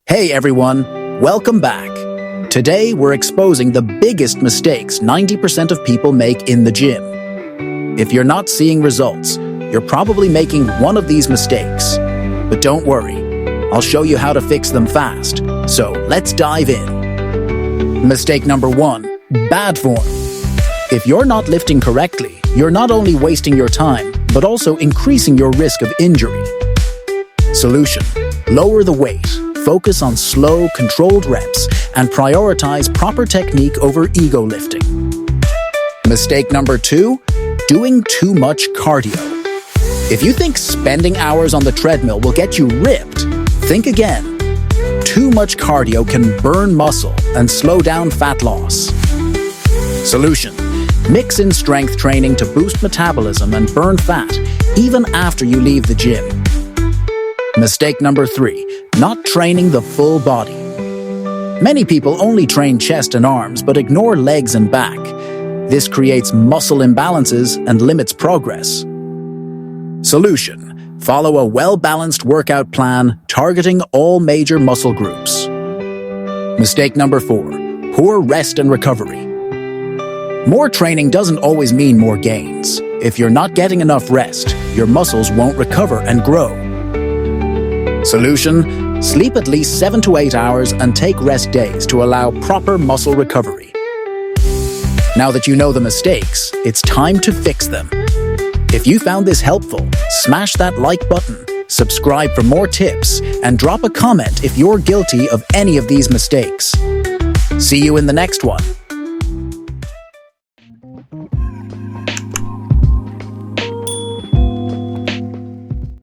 Hey everyone, welcome back. Today we're exposing the biggest mistakes 90% of people make in the gym. If you're not seeing results, you're probably making one of these mistakes. But don't worry, I'll show you how to fix them fast. So let's dive in. Mistake number 1, bad form. If you're not lifting correctly, you're not only wasting your time, but also increasing your risk of injury. Solution: lower the weight. Focus on slow, controlled reps and prioritize proper technique over ego lifting. Mistake number 2, doing too much cardio. If you think spending hours on the treadmill will get you ripped, think again. Too much cardio can burn muscle and slow down fat loss. Solution: mix in strength training to boost metabolism and burn fat, even after you leave the gym. Mistake number 3, not training the full body. Many people only train chest and arms but ignore legs and back. This creates muscle imbalances and limits progress. Solution: follow a well-balanced workout plan targeting all major muscle groups. Mistake number 4, poor rest and recovery. More training doesn't always mean more gains. If you're not getting enough rest, your muscles won't recover and grow. Solution: sleep at least 7 to 8 hours and take rest days to allow proper muscle recovery. Now that you know the mistakes, it's time to fix them. If you found this helpful, smash that like button, subscribe for more tips, and drop a comment if you're guilty of any of these mistakes. See you in the next one.